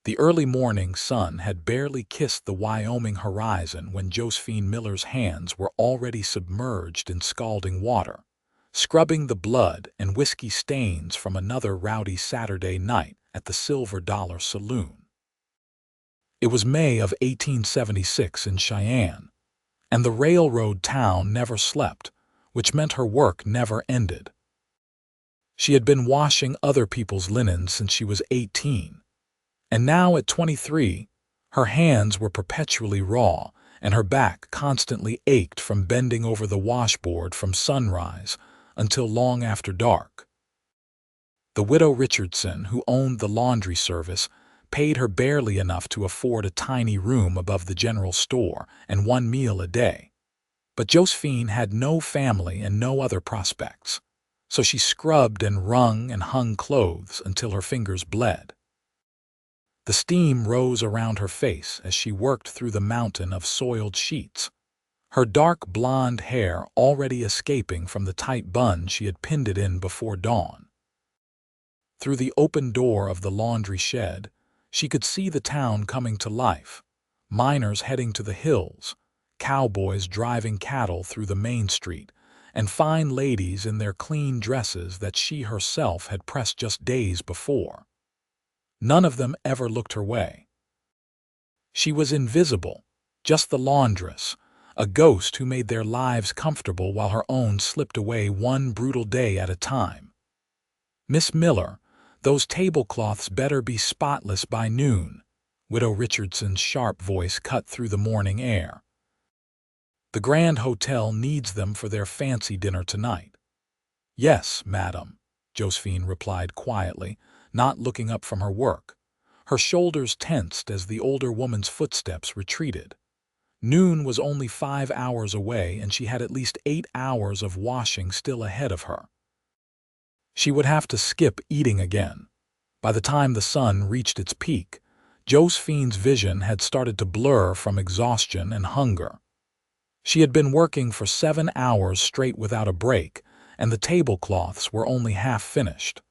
The early morning sun had barely kissed the Wyoming horizon when Josephine Miller's hands were already submerged in scalding water, scrubbing the blood and whiskey stains from another rowdy Saturday night at the Silver Dollar Saloon. It was May of 1876 in Cheyenne, and the railroad town never slept, which meant her work never ended. She had been washing other people's linen since she was 18. And now at 23, her hands were perpetually raw, and her back constantly ached from bending over the washboard from sunrise until long after dark. The widow Richardson, who owned the laundry service, paid her barely enough to afford a tiny room above the general store and one meal a day. But Josephine had no family and no other prospects, so she scrubbed and wrung and hung clothes until her fingers bled. The steam rose around her face as she worked through the mountain of soiled sheets, her dark blonde hair already escaping from the tight bun she had pinned it in before dawn. Through the open door of the laundry shed, she could see the town coming to life, miners heading to the hills, cowboys driving cattle through the main street, and fine ladies in their clean dresses that she herself had pressed just days before. None of them ever looked her way. She was invisible, just the laundress, a ghost who made their lives comfortable while her own slipped away one brutal day at a time. "Miss Miller, those tablecloths better be spotless by noon," Widow Richardson's sharp voice cut through the morning air. "The Grand Hotel needs them for their fancy dinner tonight." "Yes, madam," Josephine replied quietly, not looking up from her work. Her shoulders tensed as the older woman's footsteps retreated. Noon was only 5 hours away, and she had at least 8 hours of washing still ahead of her. She would have to skip eating again. By the time the sun reached its peak, Josephine's vision had started to blur from exhaustion and hunger. She had been working for 7 hours straight without a break, and the tablecloths were only half finished.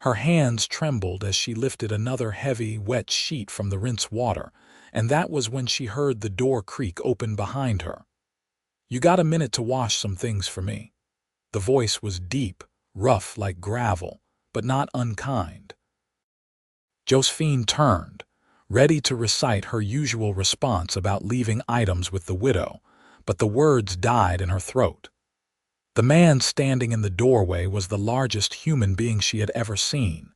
Her hands trembled as she lifted another heavy, wet sheet from the rinse water, and that was when she heard the door creak open behind her. "You got a minute to wash some things for me?" The voice was deep, rough like gravel, but not unkind. Josephine turned, ready to recite her usual response about leaving items with the widow, but the words died in her throat. The man standing in the doorway was the largest human being she had ever seen.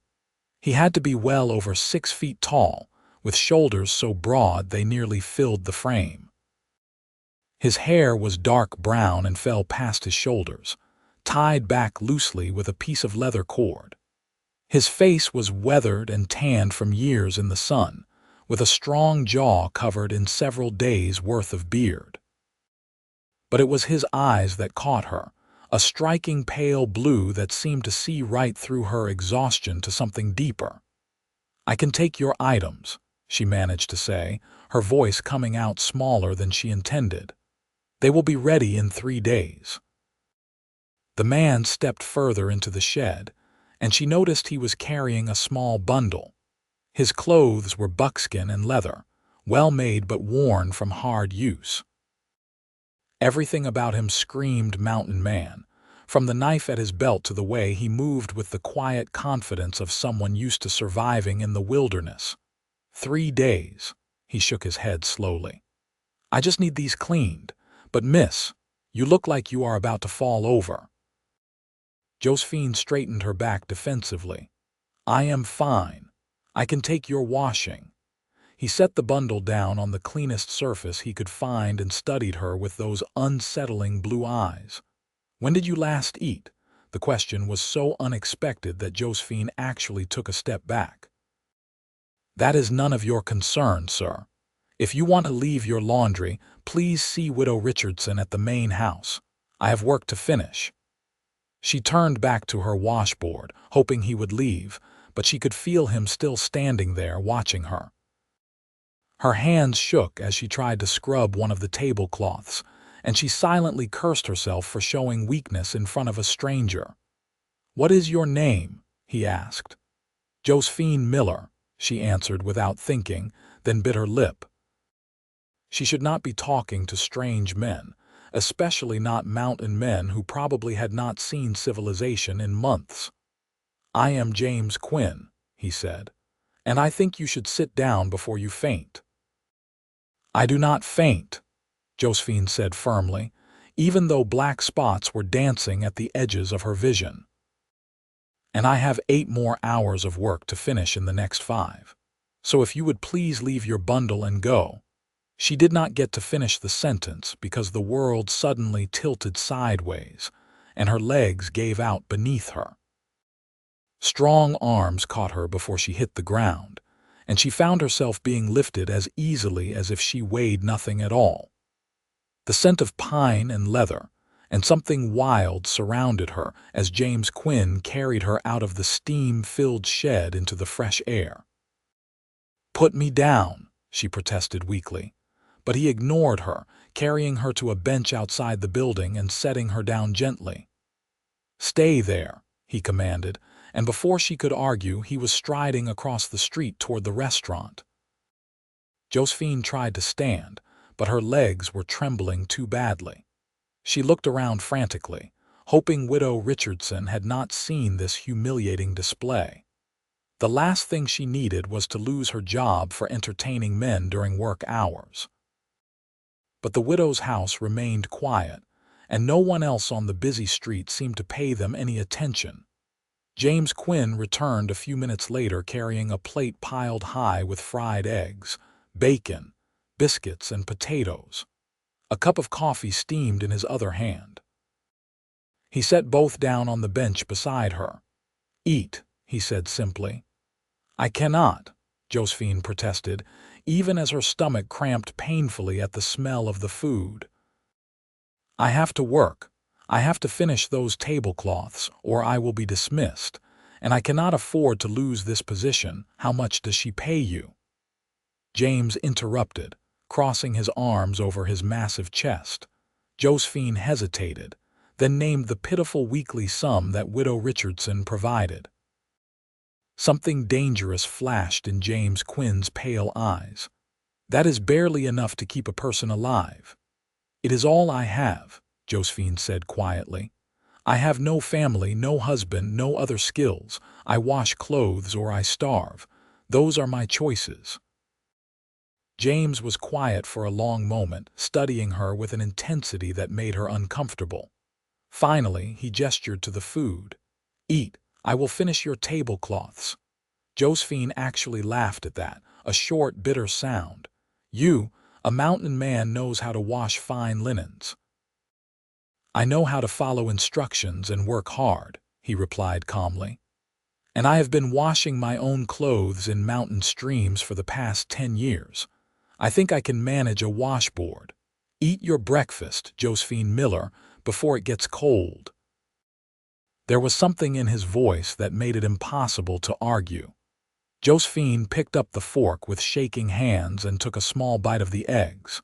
He had to be well over 6 feet tall, with shoulders so broad they nearly filled the frame. His hair was dark brown and fell past his shoulders, tied back loosely with a piece of leather cord. His face was weathered and tanned from years in the sun, with a strong jaw covered in several days' worth of beard. But it was his eyes that caught her, a striking pale blue that seemed to see right through her exhaustion to something deeper. "I can take your items," she managed to say, her voice coming out smaller than she intended. "They will be ready in 3 days." The man stepped further into the shed, and she noticed he was carrying a small bundle. His clothes were buckskin and leather, well made but worn from hard use. Everything about him screamed mountain man, from the knife at his belt to the way he moved with the quiet confidence of someone used to surviving in the wilderness. 3 days, he shook his head slowly. "I just need these cleaned, but miss, you look like you are about to fall over." Josephine straightened her back defensively. "I am fine. I can take your washing." He set the bundle down on the cleanest surface he could find and studied her with those unsettling blue eyes. "When did you last eat?" The question was so unexpected that Josephine actually took a step back. "That is none of your concern, sir. If you want to leave your laundry, please see Widow Richardson at the main house. I have work to finish." She turned back to her washboard, hoping he would leave, but she could feel him still standing there watching her. Her hands shook as she tried to scrub one of the tablecloths, and she silently cursed herself for showing weakness in front of a stranger. "What is your name?" he asked. "Josephine Miller," she answered without thinking, then bit her lip. She should not be talking to strange men, especially not mountain men who probably had not seen civilization in months. "I am James Quinn," he said, "and I think you should sit down before you faint." "I do not faint," Josephine said firmly, even though black spots were dancing at the edges of her vision. "And I have 8 more hours of work to finish in the next 5. So if you would please leave your bundle and go." She did not get to finish the sentence because the world suddenly tilted sideways, and her legs gave out beneath her. Strong arms caught her before she hit the ground, and she found herself being lifted as easily as if she weighed nothing at all. The scent of pine and leather and something wild surrounded her as James Quinn carried her out of the steam-filled shed into the fresh air. "Put me down," she protested weakly, but he ignored her, carrying her to a bench outside the building and setting her down gently. "Stay there," he commanded, and before she could argue, he was striding across the street toward the restaurant. Josephine tried to stand, but her legs were trembling too badly. She looked around frantically, hoping Widow Richardson had not seen this humiliating display. The last thing she needed was to lose her job for entertaining men during work hours. But the widow's house remained quiet, and no one else on the busy street seemed to pay them any attention. James Quinn returned a few minutes later carrying a plate piled high with fried eggs, bacon, biscuits, and potatoes. A cup of coffee steamed in his other hand. He set both down on the bench beside her. "Eat," he said simply. "I cannot," Josephine protested, even as her stomach cramped painfully at the smell of the food. "I have to work. I have to finish those tablecloths, or I will be dismissed, and I cannot afford to lose this position. How much does she pay you?" James interrupted, crossing his arms over his massive chest. Josephine hesitated, then named the pitiful weekly sum that Widow Richardson provided. Something dangerous flashed in James Quinn's pale eyes. "That is barely enough to keep a person alive." "It is all I have," Josephine said quietly. "I have no family, no husband, no other skills. I wash clothes or I starve. Those are my choices." James was quiet for a long moment, studying her with an intensity that made her uncomfortable. Finally, he gestured to the food. "Eat. I will finish your tablecloths." Josephine actually laughed at that, a short, bitter sound. "You, a mountain man, knows how to wash fine linens." "I know how to follow instructions and work hard," he replied calmly. "And I have been washing my own clothes in mountain streams for the past 10 years. I think I can manage a washboard. Eat your breakfast, Josephine Miller, before it gets cold." There was something in his voice that made it impossible to argue. Josephine picked up the fork with shaking hands and took a small bite of the eggs.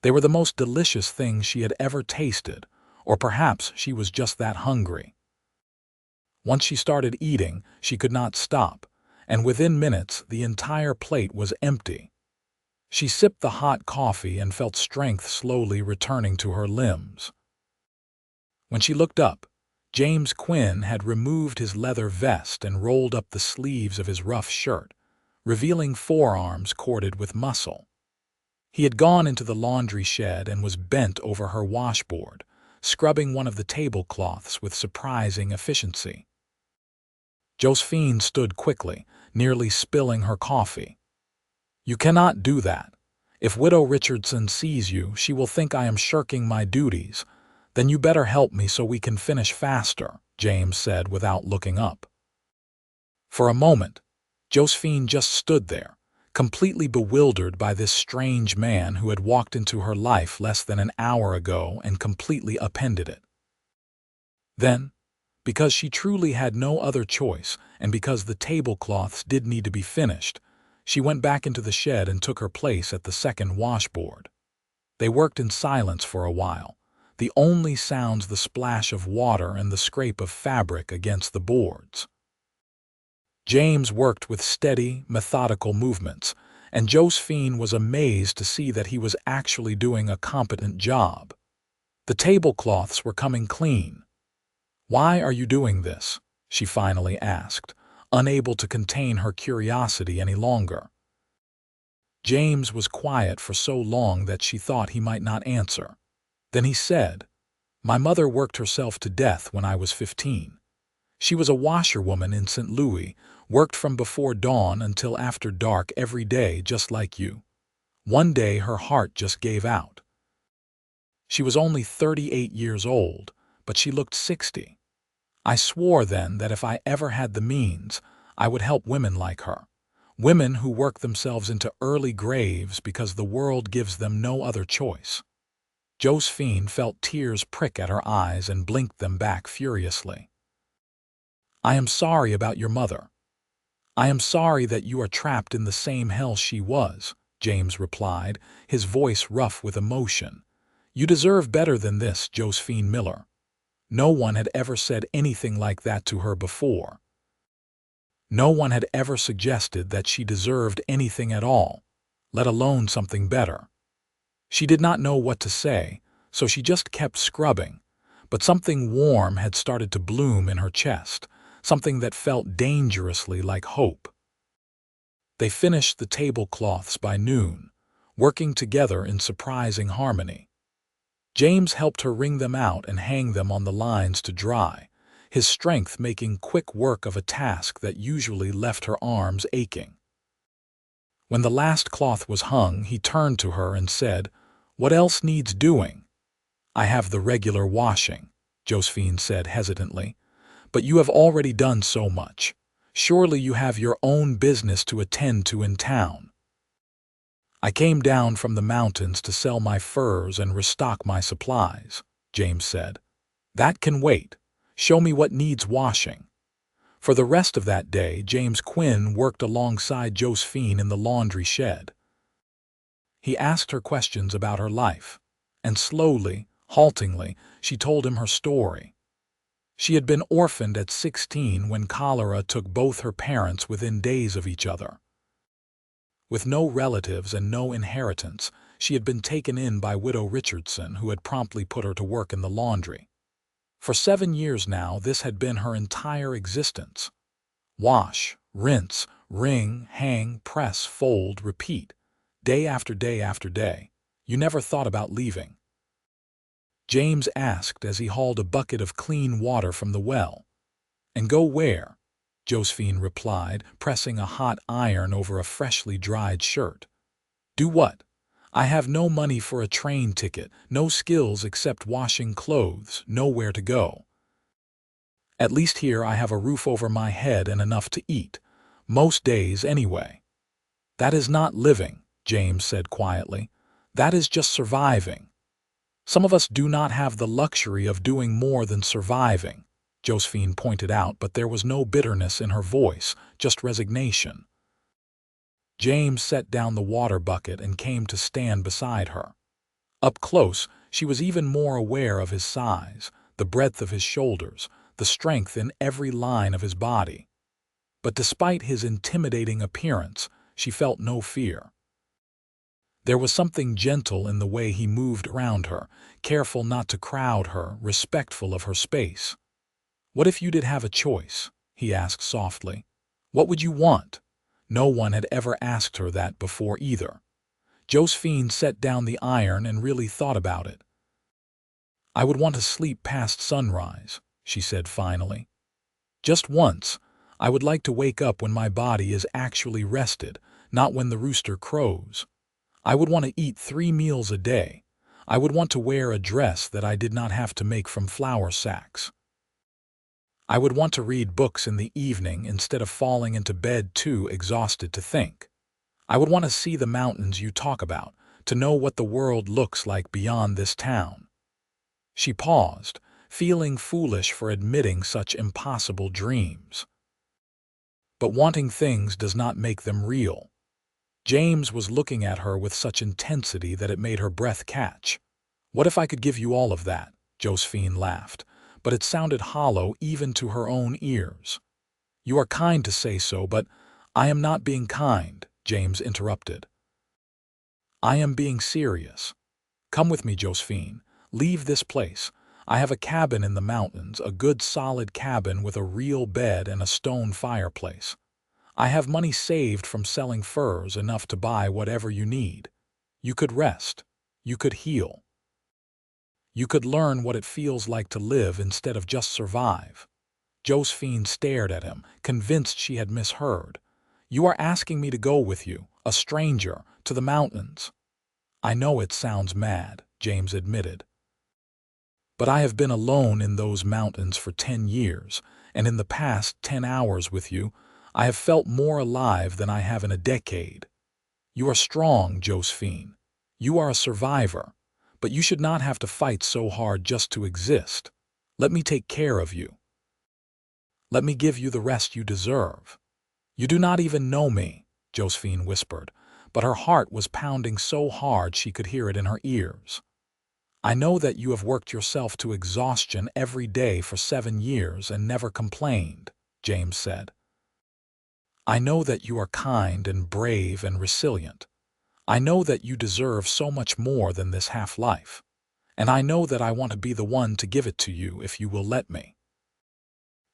They were the most delicious things she had ever tasted, or perhaps she was just that hungry. Once she started eating, she could not stop, and within minutes the entire plate was empty. She sipped the hot coffee and felt strength slowly returning to her limbs. When she looked up, James Quinn had removed his leather vest and rolled up the sleeves of his rough shirt, revealing forearms corded with muscle. He had gone into the laundry shed and was bent over her washboard, scrubbing one of the tablecloths with surprising efficiency. Josephine stood quickly, nearly spilling her coffee. "You cannot do that. If Widow Richardson sees you, she will think I am shirking my duties. Then you better help me so we can finish faster," James said without looking up. For a moment, Josephine just stood there, completely bewildered by this strange man who had walked into her life less than an hour ago and completely upended it. Then, because she truly had no other choice and because the tablecloths did need to be finished, she went back into the shed and took her place at the second washboard. They worked in silence for a while, the only sounds the splash of water and the scrape of fabric against the boards. James worked with steady, methodical movements, and Josephine was amazed to see that he was actually doing a competent job. The tablecloths were coming clean. "Why are you doing this?" she finally asked, unable to contain her curiosity any longer. James was quiet for so long that she thought he might not answer. Then he said, "My mother worked herself to death when I was 15. She was a washerwoman in St. Louis, worked from before dawn until after dark every day just like you. One day her heart just gave out. She was only 38 years old, but she looked 60. I swore then that if I ever had the means, I would help women like her. Women who work themselves into early graves because the world gives them no other choice." Josephine felt tears prick at her eyes and blinked them back furiously. "I am sorry about your mother. I am sorry that you are trapped in the same hell she was," James replied, his voice rough with emotion. "You deserve better than this, Josephine Miller." No one had ever said anything like that to her before. No one had ever suggested that she deserved anything at all, let alone something better. She did not know what to say, so she just kept scrubbing, but something warm had started to bloom in her chest, something that felt dangerously like hope. They finished the tablecloths by noon, working together in surprising harmony. James helped her wring them out and hang them on the lines to dry, his strength making quick work of a task that usually left her arms aching. When the last cloth was hung, he turned to her and said, "What else needs doing?" "I have the regular washing," Josephine said hesitantly. "But you have already done so much. Surely you have your own business to attend to in town." "I came down from the mountains to sell my furs and restock my supplies," James said. "That can wait. Show me what needs washing." For the rest of that day, James Quinn worked alongside Josephine in the laundry shed. He asked her questions about her life, and slowly, haltingly, she told him her story. She had been orphaned at 16 when cholera took both her parents within days of each other. With no relatives and no inheritance, she had been taken in by Widow Richardson, who had promptly put her to work in the laundry. For 7 years now, this had been her entire existence. Wash, rinse, wring, hang, press, fold, repeat. Day after day after day. You never thought about leaving. James asked as he hauled a bucket of clean water from the well. "And go where?" Josephine replied, pressing a hot iron over a freshly dried shirt. "Do what? I have no money for a train ticket, no skills except washing clothes, nowhere to go. At least here I have a roof over my head and enough to eat. Most days, anyway." "That is not living," James said quietly. "That is just surviving." "Some of us do not have the luxury of doing more than surviving," Josephine pointed out, but there was no bitterness in her voice, just resignation. James set down the water bucket and came to stand beside her. Up close, she was even more aware of his size, the breadth of his shoulders, the strength in every line of his body. But despite his intimidating appearance, she felt no fear. There was something gentle in the way he moved around her, careful not to crowd her, respectful of her space. "What if you did have a choice?" he asked softly. "What would you want?" No one had ever asked her that before either. Josephine set down the iron and really thought about it. "I would want to sleep past sunrise," she said finally. "Just once. I would like to wake up when my body is actually rested, not when the rooster crows. I would want to eat 3 meals a day. I would want to wear a dress that I did not have to make from flour sacks. I would want to read books in the evening instead of falling into bed too exhausted to think. I would want to see the mountains you talk about, to know what the world looks like beyond this town." She paused, feeling foolish for admitting such impossible dreams. But wanting things does not make them real. James was looking at her with such intensity that it made her breath catch. "What if I could give you all of that?" Josephine laughed, but it sounded hollow even to her own ears. You are kind to say so, but I am not being kind, James interrupted. I am being serious. Come with me, Josephine. Leave this place. I have a cabin in the mountains, a good solid cabin with a real bed and a stone fireplace. I have money saved from selling furs, enough to buy whatever you need. You could rest. You could heal. You could learn what it feels like to live instead of just survive. Josephine stared at him, convinced she had misheard. You are asking me to go with you, a stranger, to the mountains. I know it sounds mad, James admitted. But I have been alone in those mountains for 10 years, and in the past 10 hours with you, I have felt more alive than I have in a decade. You are strong, Josephine. You are a survivor, but you should not have to fight so hard just to exist. Let me take care of you. Let me give you the rest you deserve. You do not even know me, Josephine whispered, but her heart was pounding so hard she could hear it in her ears. I know that you have worked yourself to exhaustion every day for 7 years and never complained, James said. I know that you are kind and brave and resilient. I know that you deserve so much more than this half-life. And I know that I want to be the one to give it to you if you will let me.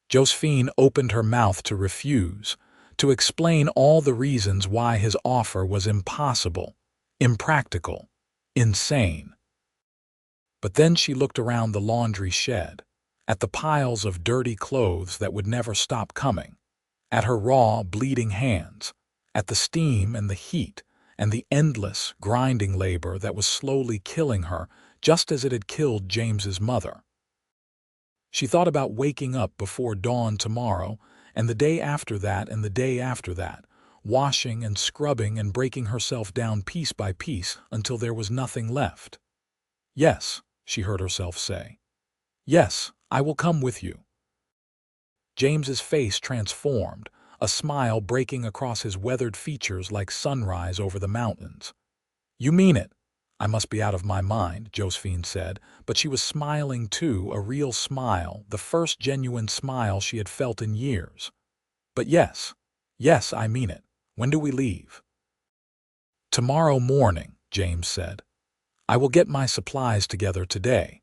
Josephine opened her mouth to refuse, to explain all the reasons why his offer was impossible, impractical, insane. But then she looked around the laundry shed, at the piles of dirty clothes that would never stop coming, at her raw, bleeding hands, at the steam and the heat and the endless, grinding labor that was slowly killing her just as it had killed James's mother. She thought about waking up before dawn tomorrow, and the day after that and the day after that, washing and scrubbing and breaking herself down piece by piece until there was nothing left. Yes, she heard herself say. Yes, I will come with you. James's face transformed, a smile breaking across his weathered features like sunrise over the mountains. You mean it? I must be out of my mind, Josephine said, but she was smiling too, a real smile, the first genuine smile she had felt in years. But yes, I mean it. When do we leave? Tomorrow morning, James said. I will get my supplies together today.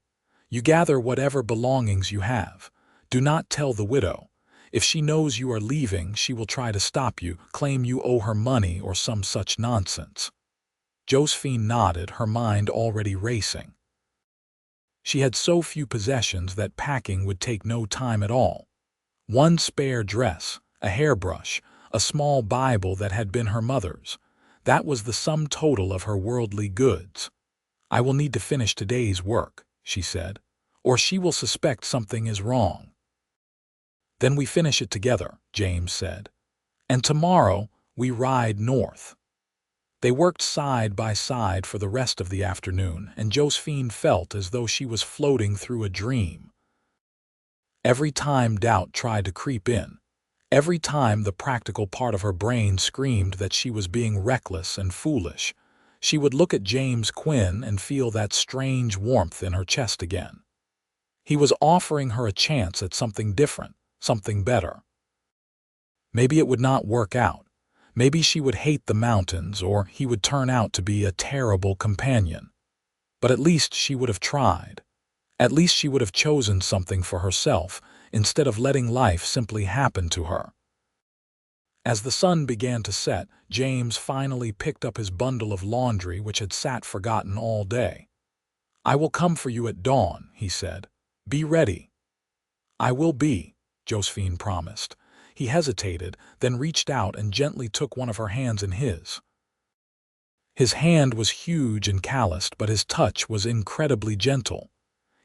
You gather whatever belongings you have. Do not tell the widow. If she knows you are leaving, she will try to stop you, claim you owe her money or some such nonsense. Josephine nodded, her mind already racing. She had so few possessions that packing would take no time at all. One spare dress, a hairbrush, a small Bible that had been her mother's. That was the sum total of her worldly goods. I will need to finish today's work, she said, or she will suspect something is wrong. Then we finish it together, James said. And tomorrow we ride north. They worked side by side for the rest of the afternoon, and Josephine felt as though she was floating through a dream. Every time doubt tried to creep in, every time the practical part of her brain screamed that she was being reckless and foolish, she would look at James Quinn and feel that strange warmth in her chest again. He was offering her a chance at something different, something better. Maybe it would not work out. Maybe she would hate the mountains, or he would turn out to be a terrible companion. But at least she would have tried. At least she would have chosen something for herself, instead of letting life simply happen to her. As the sun began to set, James finally picked up his bundle of laundry which had sat forgotten all day. I will come for you at dawn, he said. Be ready. I will be, Josephine promised. He hesitated, then reached out and gently took one of her hands in his. His hand was huge and calloused, but his touch was incredibly gentle.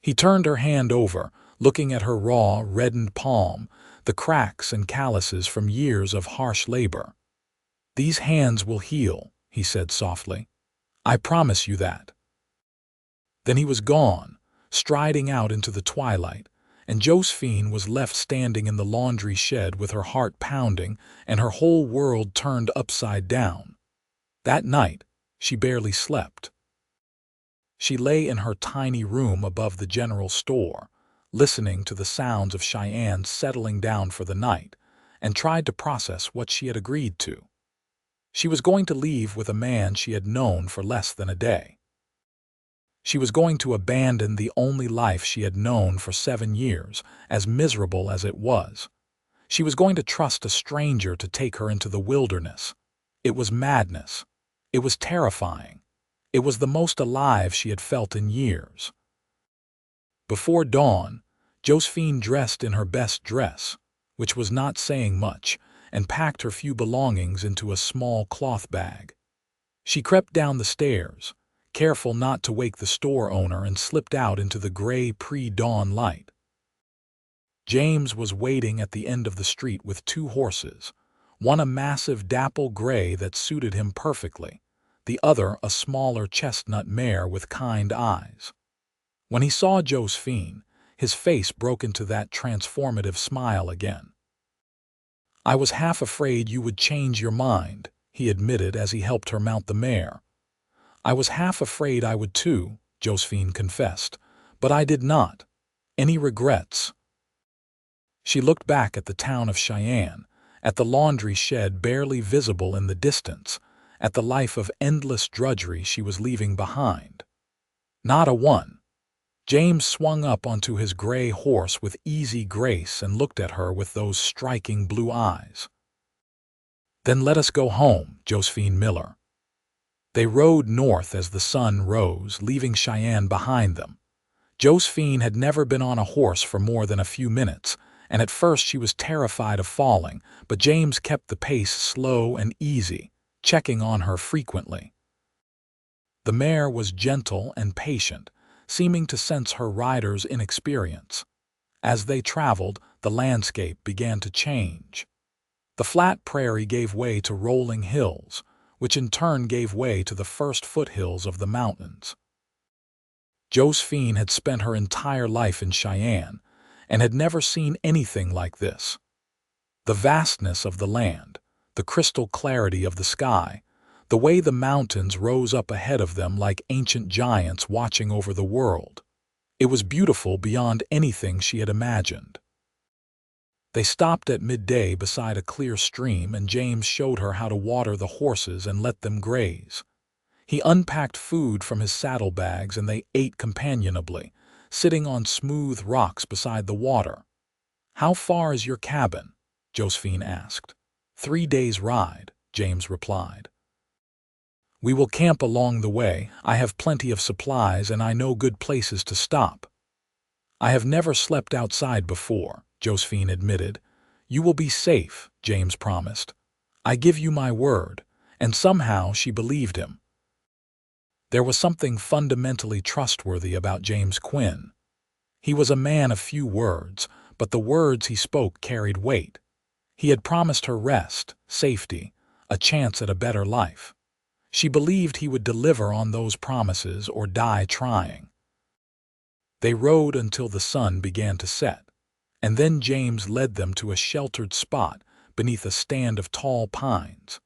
He turned her hand over, looking at her raw, reddened palm, the cracks and calluses from years of harsh labor. These hands will heal, he said softly. I promise you that. Then he was gone, striding out into the twilight, and Josephine was left standing in the laundry shed with her heart pounding and her whole world turned upside down. That night, she barely slept. She lay in her tiny room above the general store, listening to the sounds of Cheyenne settling down for the night, and tried to process what she had agreed to. She was going to leave with a man she had known for less than a day. She was going to abandon the only life she had known for 7 years, as miserable as it was. She was going to trust a stranger to take her into the wilderness. It was madness. It was terrifying. It was the most alive she had felt in years. Before dawn, Josephine dressed in her best dress, which was not saying much, and packed her few belongings into a small cloth bag. She crept down the stairs, careful not to wake the store owner, and slipped out into the gray pre-dawn light. James was waiting at the end of the street with 2 horses, one a massive dapple gray that suited him perfectly, the other a smaller chestnut mare with kind eyes. When he saw Josephine, his face broke into that transformative smile again. "I was half afraid you would change your mind," he admitted as he helped her mount the mare. "I was half afraid I would too," Josephine confessed, "but I did not. Any regrets?" She looked back at the town of Cheyenne, at the laundry shed barely visible in the distance, at the life of endless drudgery she was leaving behind. Not a one. James swung up onto his gray horse with easy grace and looked at her with those striking blue eyes. "Then let us go home, Josephine Miller." They rode north as the sun rose, leaving Cheyenne behind them. Josephine had never been on a horse for more than a few minutes, and at first she was terrified of falling, but James kept the pace slow and easy, checking on her frequently. The mare was gentle and patient, seeming to sense her rider's inexperience. As they traveled, the landscape began to change. The flat prairie gave way to rolling hills, which in turn gave way to the first foothills of the mountains. Josephine had spent her entire life in Cheyenne and had never seen anything like this. The vastness of the land, the crystal clarity of the sky, the way the mountains rose up ahead of them like ancient giants watching over the world. It was beautiful beyond anything she had imagined. They stopped at midday beside a clear stream, and James showed her how to water the horses and let them graze. He unpacked food from his saddlebags and they ate companionably, sitting on smooth rocks beside the water. "How far is your cabin?" Josephine asked. 3 days' ride, James replied. "We will camp along the way. I have plenty of supplies and I know good places to stop." "I have never slept outside before," Josephine admitted. "You will be safe," James promised. "I give you my word," and somehow she believed him. There was something fundamentally trustworthy about James Quinn. He was a man of few words, but the words he spoke carried weight. He had promised her rest, safety, a chance at a better life. She believed he would deliver on those promises or die trying. They rode until the sun began to set, and then James led them to a sheltered spot beneath a stand of tall pines.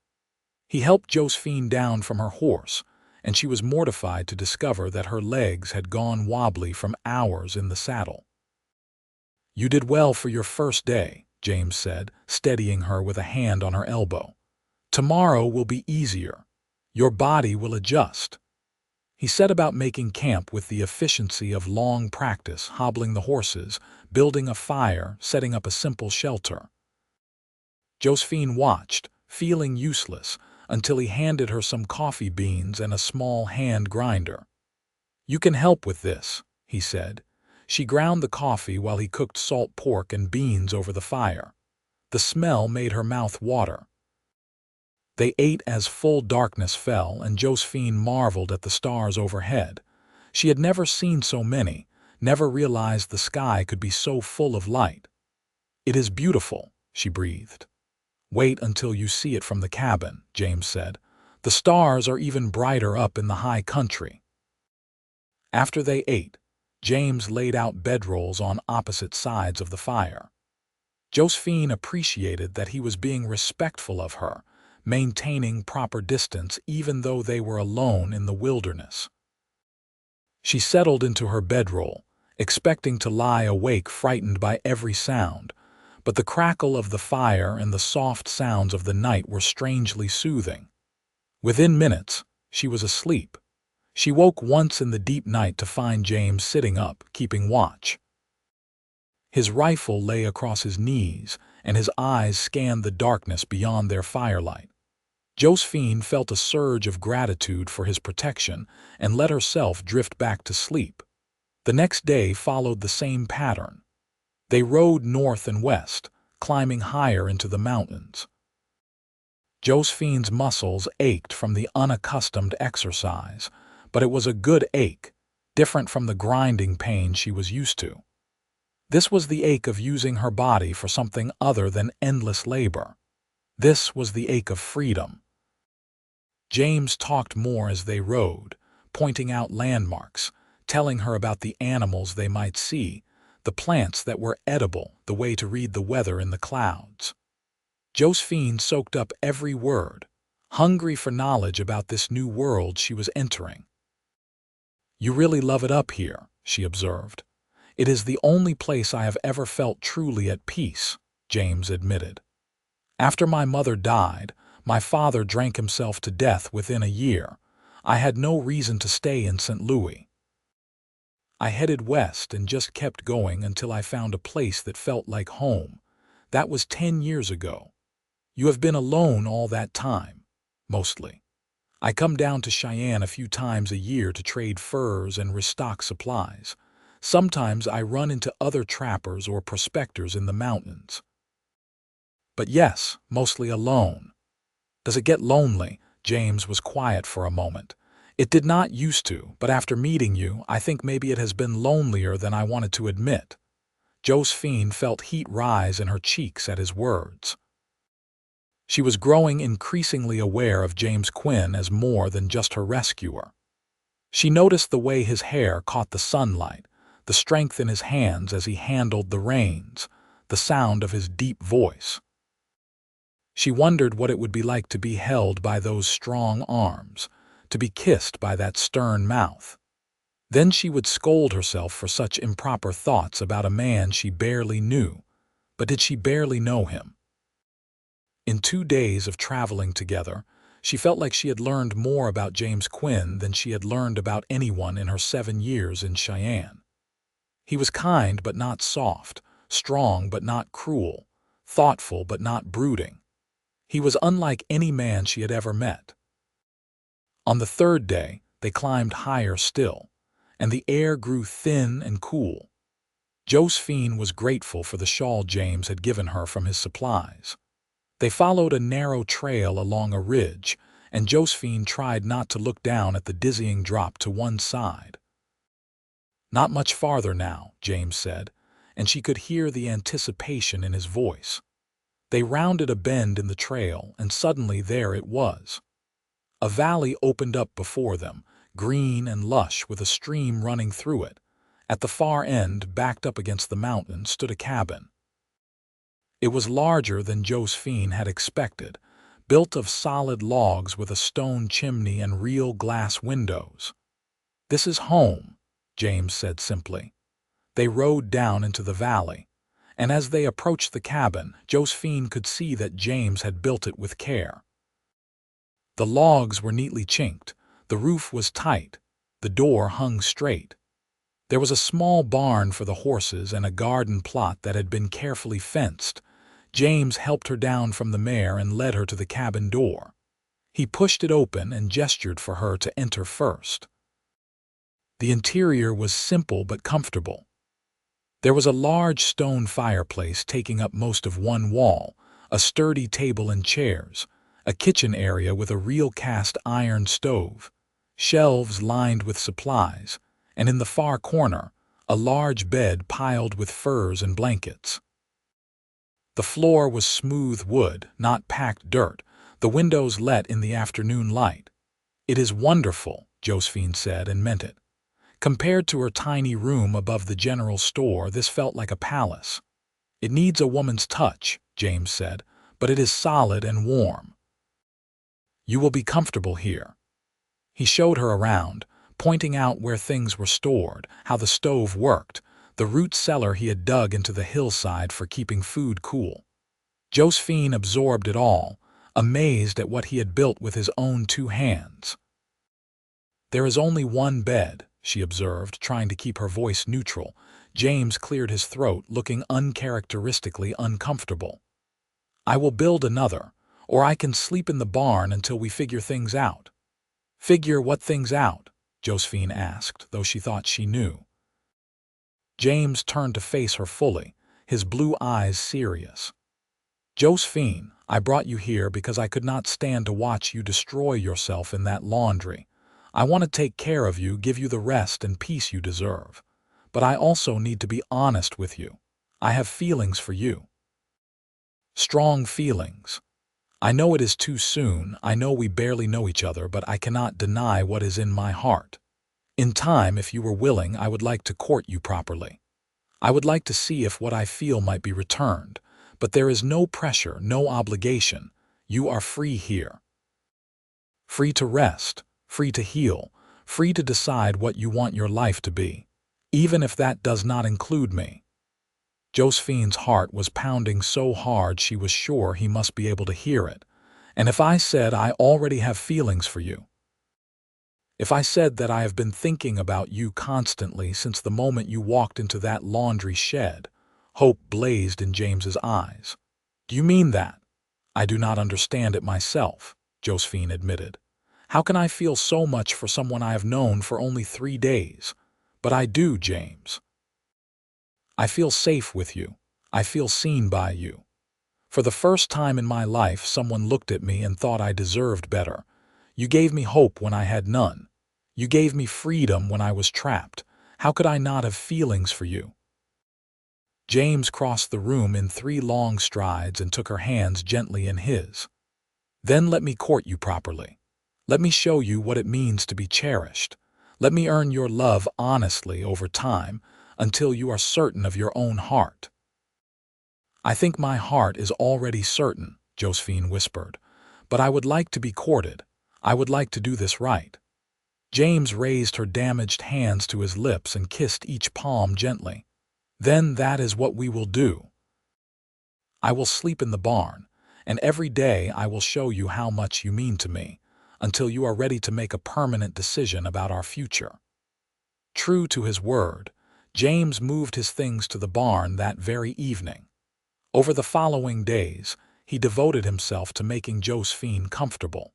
He helped Josephine down from her horse, and she was mortified to discover that her legs had gone wobbly from hours in the saddle. "You did well for your first day," James said, steadying her with a hand on her elbow. "Tomorrow will be easier. Your body will adjust." He set about making camp with the efficiency of long practice, hobbling the horses, building a fire, setting up a simple shelter. Josephine watched, feeling useless, until he handed her some coffee beans and a small hand grinder. "You can help with this," he said. She ground the coffee while he cooked salt pork and beans over the fire. The smell made her mouth water. They ate as full darkness fell, and Josephine marveled at the stars overhead. She had never seen so many, never realized the sky could be so full of light. "It is beautiful," she breathed. "Wait until you see it from the cabin," James said. "The stars are even brighter up in the high country." After they ate, James laid out bedrolls on opposite sides of the fire. Josephine appreciated that he was being respectful of her, maintaining proper distance even though they were alone in the wilderness. She settled into her bedroll, expecting to lie awake frightened by every sound, but the crackle of the fire and the soft sounds of the night were strangely soothing. Within minutes, she was asleep. She woke once in the deep night to find James sitting up, keeping watch. His rifle lay across his knees, and his eyes scanned the darkness beyond their firelight. Josephine felt a surge of gratitude for his protection and let herself drift back to sleep. The next day followed the same pattern. They rode north and west, climbing higher into the mountains. Josephine's muscles ached from the unaccustomed exercise, but it was a good ache, different from the grinding pain she was used to. This was the ache of using her body for something other than endless labor. This was the ache of freedom. James talked more as they rode, pointing out landmarks, telling her about the animals they might see, the plants that were edible, the way to read the weather in the clouds. Josephine soaked up every word, hungry for knowledge about this new world she was entering. "You really love it up here," she observed. "It is the only place I have ever felt truly at peace," James admitted. "After my mother died, my father drank himself to death within a year. I had no reason to stay in St. Louis. I headed west and just kept going until I found a place that felt like home. That was 10 years ago. You have been alone all that time, mostly. I come down to Cheyenne a few times a year to trade furs and restock supplies. Sometimes I run into other trappers or prospectors in the mountains. But yes, mostly alone. Does it get lonely?" James was quiet for a moment. "It did not used to, but after meeting you, I think maybe it has been lonelier than I wanted to admit." Josephine felt heat rise in her cheeks at his words. She was growing increasingly aware of James Quinn as more than just her rescuer. She noticed the way his hair caught the sunlight, the strength in his hands as he handled the reins, the sound of his deep voice. She wondered what it would be like to be held by those strong arms, to be kissed by that stern mouth. Then she would scold herself for such improper thoughts about a man she barely knew. But did she barely know him? In 2 days of traveling together, she felt like she had learned more about James Quinn than she had learned about anyone in her 7 years in Cheyenne. He was kind but not soft, strong but not cruel, thoughtful but not brooding. He was unlike any man she had ever met. On the 3rd day, they climbed higher still, and the air grew thin and cool. Josephine was grateful for the shawl James had given her from his supplies. They followed a narrow trail along a ridge, and Josephine tried not to look down at the dizzying drop to one side. "Not much farther now," James said, and she could hear the anticipation in his voice. They rounded a bend in the trail, and suddenly there it was. A valley opened up before them, green and lush with a stream running through it. At the far end, backed up against the mountain, stood a cabin. It was larger than Josephine had expected, built of solid logs with a stone chimney and real glass windows. "This is home," James said simply. They rode down into the valley, and as they approached the cabin, Josephine could see that James had built it with care. The logs were neatly chinked, the roof was tight, the door hung straight. There was a small barn for the horses and a garden plot that had been carefully fenced. James helped her down from the mare and led her to the cabin door. He pushed it open and gestured for her to enter first. The interior was simple but comfortable. There was a large stone fireplace taking up most of one wall, a sturdy table and chairs, a kitchen area with a real cast iron stove, shelves lined with supplies, and in the far corner, a large bed piled with furs and blankets. The floor was smooth wood, not packed dirt, the windows let in the afternoon light. "It is wonderful," Josephine said, and meant it. Compared to her tiny room above the general store, this felt like a palace. "It needs a woman's touch," James said, "but it is solid and warm. You will be comfortable here." He showed her around, pointing out where things were stored, how the stove worked, the root cellar he had dug into the hillside for keeping food cool. Josephine absorbed it all, amazed at what he had built with his own 2 hands. "There is only one bed," she observed, trying to keep her voice neutral. James cleared his throat, looking uncharacteristically uncomfortable. "I will build another, or I can sleep in the barn until we figure things out." "Figure what things out?" Josephine asked, though she thought she knew. James turned to face her fully, his blue eyes serious. "Josephine, I brought you here because I could not stand to watch you destroy yourself in that laundry. I want to take care of you, give you the rest and peace you deserve. But I also need to be honest with you. I have feelings for you. Strong feelings. I know it is too soon, I know we barely know each other, but I cannot deny what is in my heart. In time, if you were willing, I would like to court you properly. I would like to see if what I feel might be returned, but there is no pressure, no obligation. You are free here. Free to rest, free to heal, free to decide what you want your life to be, even if that does not include me." Josephine's heart was pounding so hard she was sure he must be able to hear it. "And if I said I already have feelings for you? If I said that I have been thinking about you constantly since the moment you walked into that laundry shed?" Hope blazed in James's eyes. "Do you mean that?" "I do not understand it myself," Josephine admitted. "How can I feel so much for someone I have known for only 3 days? But I do, James. I feel safe with you. I feel seen by you. For the first time in my life, someone looked at me and thought I deserved better. You gave me hope when I had none. You gave me freedom when I was trapped. How could I not have feelings for you?" James crossed the room in 3 long strides and took her hands gently in his. "Then let me court you properly. Let me show you what it means to be cherished. Let me earn your love honestly over time, until you are certain of your own heart." "I think my heart is already certain," Josephine whispered. "But I would like to be courted. I would like to do this right." James raised her damaged hands to his lips and kissed each palm gently. "Then that is what we will do. I will sleep in the barn, and every day I will show you how much you mean to me, until you are ready to make a permanent decision about our future." True to his word, James moved his things to the barn that very evening. Over the following days, he devoted himself to making Josephine comfortable.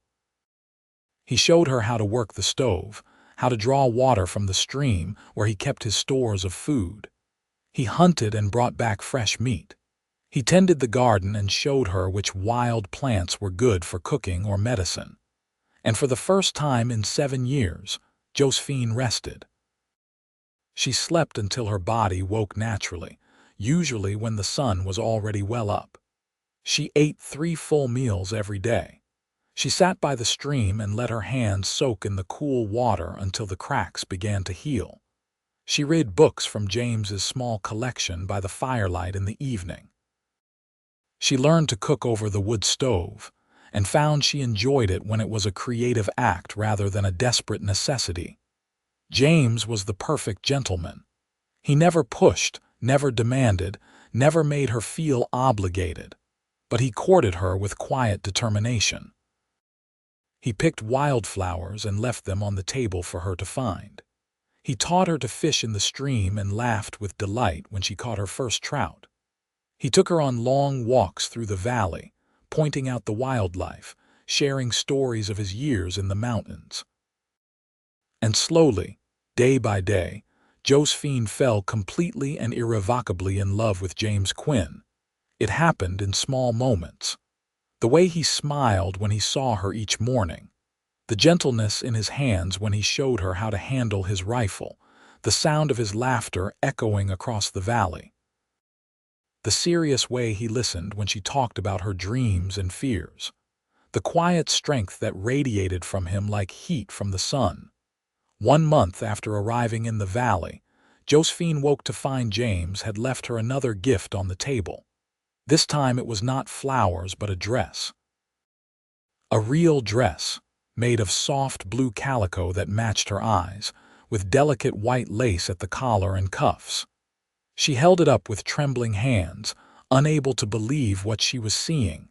He showed her how to work the stove, how to draw water from the stream where he kept his stores of food. He hunted and brought back fresh meat. He tended the garden and showed her which wild plants were good for cooking or medicine. And for the first time in 7 years, Josephine rested. She slept until her body woke naturally, usually when the sun was already well up. She ate 3 full meals every day. She sat by the stream and let her hands soak in the cool water until the cracks began to heal. She read books from James's small collection by the firelight in the evening. She learned to cook over the wood stove, and found she enjoyed it when it was a creative act rather than a desperate necessity. James was the perfect gentleman. He never pushed, never demanded, never made her feel obligated, but he courted her with quiet determination. He picked wildflowers and left them on the table for her to find. He taught her to fish in the stream and laughed with delight when she caught her first trout. He took her on long walks through the valley, pointing out the wildlife, sharing stories of his years in the mountains. And slowly, day by day, Josephine fell completely and irrevocably in love with James Quinn. It happened in small moments. The way he smiled when he saw her each morning, the gentleness in his hands when he showed her how to handle his rifle, the sound of his laughter echoing across the valley, the serious way he listened when she talked about her dreams and fears, the quiet strength that radiated from him like heat from the sun. 1 month after arriving in the valley, Josephine woke to find James had left her another gift on the table. This time it was not flowers but a dress. A real dress, made of soft blue calico that matched her eyes, with delicate white lace at the collar and cuffs. She held it up with trembling hands, unable to believe what she was seeing.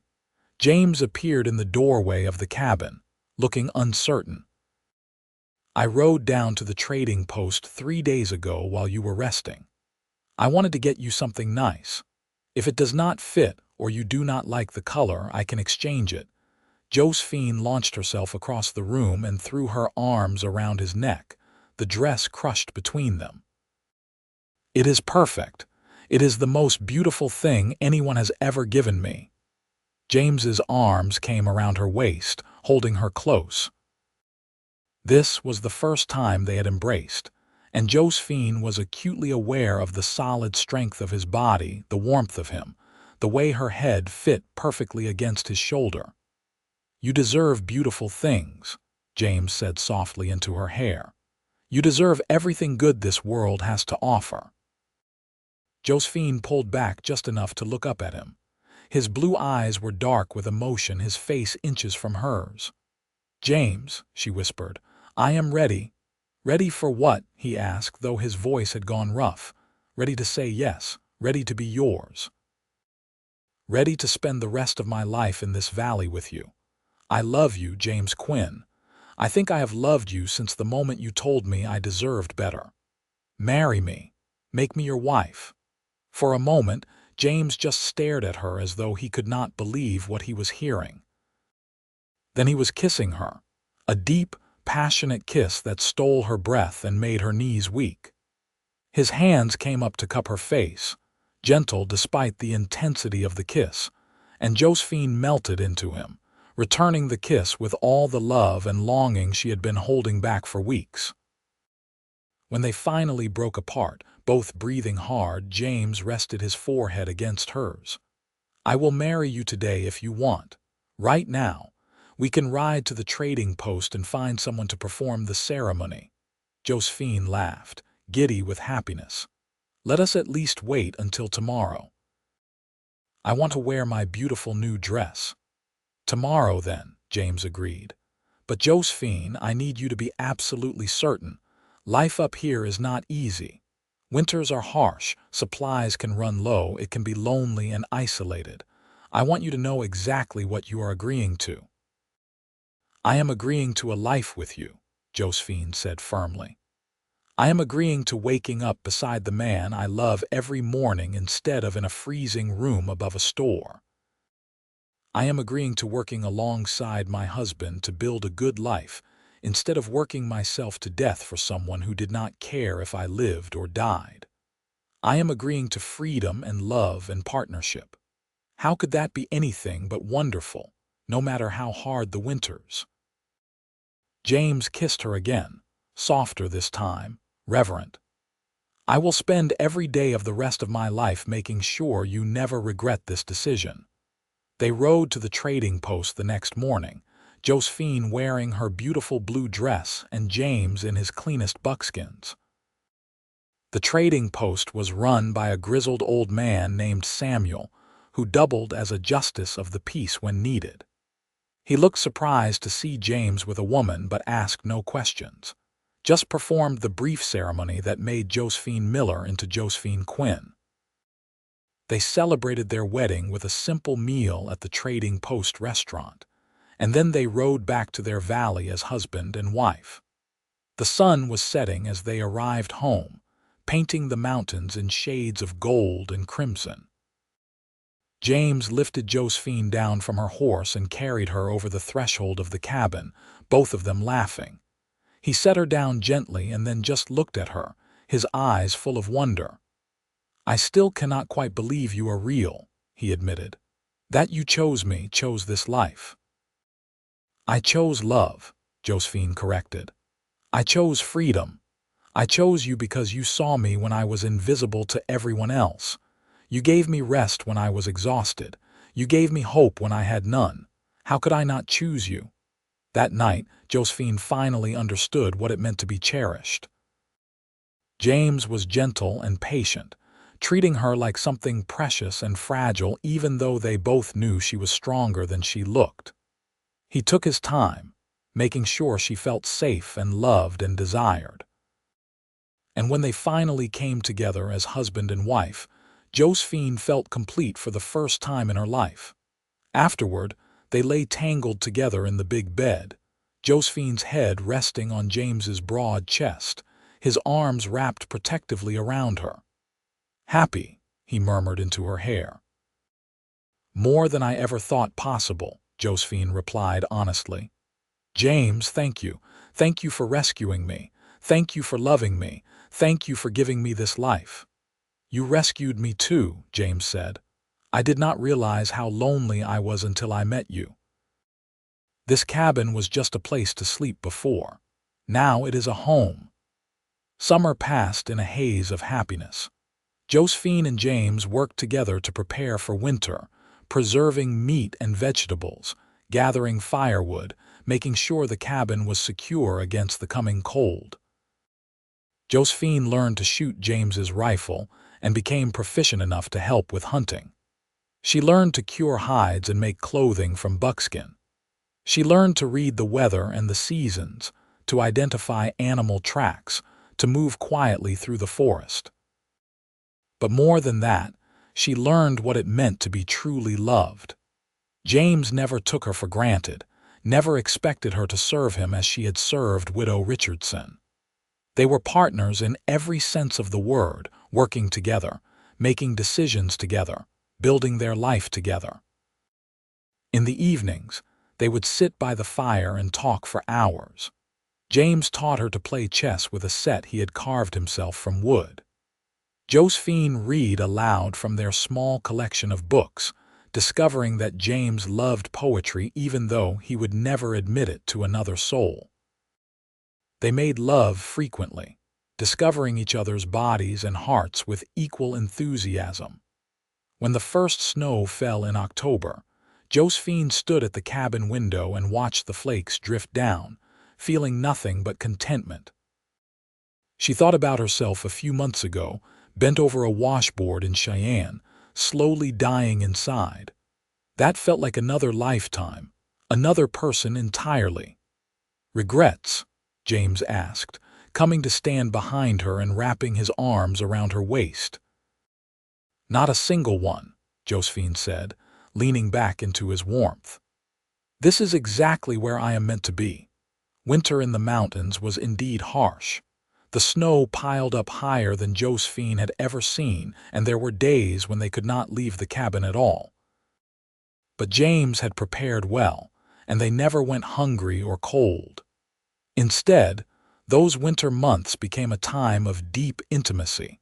James appeared in the doorway of the cabin, looking uncertain. "I rode down to the trading post 3 days ago while you were resting. I wanted to get you something nice. If it does not fit or you do not like the color, I can exchange it." Josephine launched herself across the room and threw her arms around his neck, the dress crushed between them. "It is perfect. It is the most beautiful thing anyone has ever given me." James's arms came around her waist, holding her close. This was the first time they had embraced, and Josephine was acutely aware of the solid strength of his body, the warmth of him, the way her head fit perfectly against his shoulder. "You deserve beautiful things," James said softly into her hair. "You deserve everything good this world has to offer." Josephine pulled back just enough to look up at him. His blue eyes were dark with emotion, his face inches from hers. "James," she whispered, "I am ready." "Ready for what?" he asked, though his voice had gone rough. "Ready to say yes, ready to be yours. Ready to spend the rest of my life in this valley with you. I love you, James Quinn. I think I have loved you since the moment you told me I deserved better. Marry me. Make me your wife." For a moment, James just stared at her as though he could not believe what he was hearing. Then he was kissing her, a deep, passionate kiss that stole her breath and made her knees weak. His hands came up to cup her face, gentle despite the intensity of the kiss, and Josephine melted into him, returning the kiss with all the love and longing she had been holding back for weeks. When they finally broke apart, both breathing hard, James rested his forehead against hers. "I will marry you today if you want. Right now. We can ride to the trading post and find someone to perform the ceremony." Josephine laughed, giddy with happiness. "Let us at least wait until tomorrow. I want to wear my beautiful new dress." "Tomorrow, then," James agreed. "But Josephine, I need you to be absolutely certain. Life up here is not easy. Winters are harsh, supplies can run low, it can be lonely and isolated. I want you to know exactly what you are agreeing to." "I am agreeing to a life with you," Josephine said firmly. "I am agreeing to waking up beside the man I love every morning instead of in a freezing room above a store. I am agreeing to working alongside my husband to build a good life instead of working myself to death for someone who did not care if I lived or died. I am agreeing to freedom and love and partnership. How could that be anything but wonderful, no matter how hard the winters?" James kissed her again, softer this time, reverent. "I will spend every day of the rest of my life making sure you never regret this decision." They rode to the trading post the next morning, Josephine wearing her beautiful blue dress and James in his cleanest buckskins. The trading post was run by a grizzled old man named Samuel, who doubled as a justice of the peace when needed. He looked surprised to see James with a woman but asked no questions, just performed the brief ceremony that made Josephine Miller into Josephine Quinn. They celebrated their wedding with a simple meal at the Trading Post restaurant, and then they rode back to their valley as husband and wife. The sun was setting as they arrived home, painting the mountains in shades of gold and crimson. James lifted Josephine down from her horse and carried her over the threshold of the cabin, both of them laughing. He set her down gently and then just looked at her, his eyes full of wonder. "I still cannot quite believe you are real," he admitted. "That you chose me, chose this life." "I chose love," Josephine corrected. "I chose freedom. I chose you because you saw me when I was invisible to everyone else. You gave me rest when I was exhausted. You gave me hope when I had none. How could I not choose you?" That night, Josephine finally understood what it meant to be cherished. James was gentle and patient, treating her like something precious and fragile even though they both knew she was stronger than she looked. He took his time, making sure she felt safe and loved and desired. and when they finally came together as husband and wife, Josephine felt complete for the first time in her life. Afterward, they lay tangled together in the big bed, Josephine's head resting on James's broad chest, his arms wrapped protectively around her. "Happy," he murmured into her hair. "More than I ever thought possible," Josephine replied honestly. "James, thank you. Thank you for rescuing me. Thank you for loving me. Thank you for giving me this life." "You rescued me too," James said. "I did not realize how lonely I was until I met you. This cabin was just a place to sleep before. Now it is a home." Summer passed in a haze of happiness. Josephine and James worked together to prepare for winter, preserving meat and vegetables, gathering firewood, making sure the cabin was secure against the coming cold. Josephine learned to shoot James's rifle and became proficient enough to help with hunting. She learned to cure hides and make clothing from buckskin. She learned to read the weather and the seasons, to identify animal tracks, to move quietly through the forest. But more than that, she learned what it meant to be truly loved. James never took her for granted, never expected her to serve him as she had served Widow Richardson. They were partners in every sense of the word, working together, making decisions together, building their life together. In the evenings, they would sit by the fire and talk for hours. James taught her to play chess with a set he had carved himself from wood. Josephine read aloud from their small collection of books, discovering that James loved poetry even though he would never admit it to another soul. They made love frequently, discovering each other's bodies and hearts with equal enthusiasm. When the first snow fell in October, Josephine stood at the cabin window and watched the flakes drift down, feeling nothing but contentment. She thought about herself a few months ago, bent over a washboard in Cheyenne, slowly dying inside. That felt like another lifetime, another person entirely. "Regrets?" James asked, coming to stand behind her and wrapping his arms around her waist. "Not a single one," Josephine said, leaning back into his warmth. "This is exactly where I am meant to be." Winter in the mountains was indeed harsh. The snow piled up higher than Josephine had ever seen, and there were days when they could not leave the cabin at all. But James had prepared well, and they never went hungry or cold. Instead, those winter months became a time of deep intimacy,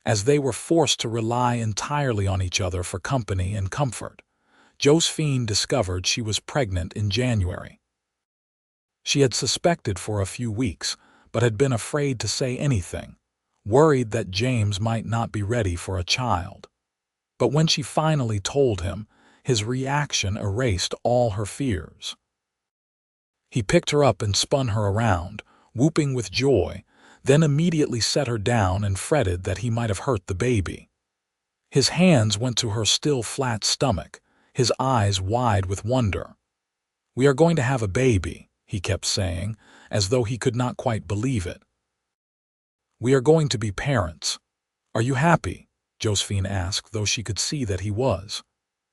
as they were forced to rely entirely on each other for company and comfort. Josephine discovered she was pregnant in January. She had suspected for a few weeks, but had been afraid to say anything, worried that James might not be ready for a child. But when she finally told him, his reaction erased all her fears. He picked her up and spun her around, whooping with joy, then immediately set her down and fretted that he might have hurt the baby. His hands went to her still flat stomach, his eyes wide with wonder. "We are going to have a baby," he kept saying, as though he could not quite believe it. "We are going to be parents. Are you happy?" Josephine asked, though she could see that he was.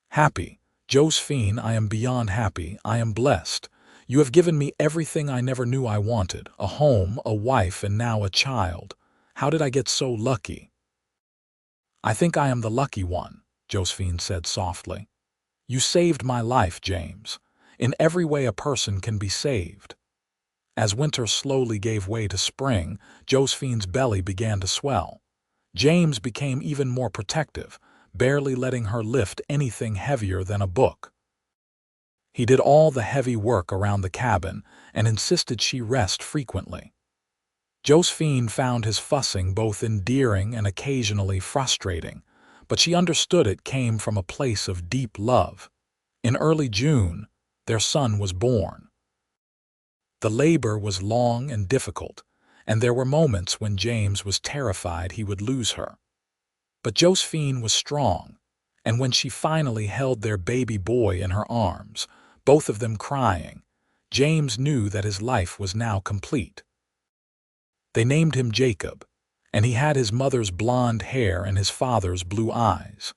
"Happy? Josephine, I am beyond happy. I am blessed. You have given me everything I never knew I wanted, a home, a wife, and now a child. How did I get so lucky?" "I think I am the lucky one," Josephine said softly. "You saved my life, James. In every way a person can be saved." As winter slowly gave way to spring, Josephine's belly began to swell. James became even more protective, barely letting her lift anything heavier than a book. He did all the heavy work around the cabin and insisted she rest frequently. Josephine found his fussing both endearing and occasionally frustrating, but she understood it came from a place of deep love. In early June, their son was born. The labor was long and difficult, and there were moments when James was terrified he would lose her. But Josephine was strong, and when she finally held their baby boy in her arms, both of them crying, James knew that his life was now complete. They named him Jacob, and he had his mother's blonde hair and his father's blue eyes.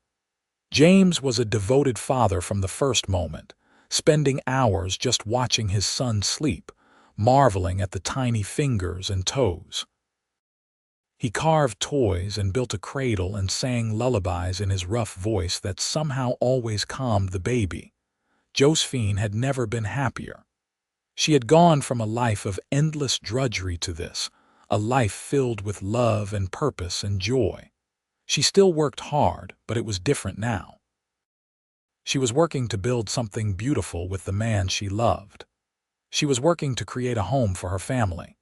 James was a devoted father from the first moment, spending hours just watching his son sleep, marveling at the tiny fingers and toes. He carved toys and built a cradle and sang lullabies in his rough voice that somehow always calmed the baby. Josephine had never been happier. She had gone from a life of endless drudgery to this, a life filled with love and purpose and joy. She still worked hard, but it was different now. She was working to build something beautiful with the man she loved. She was working to create a home for her family.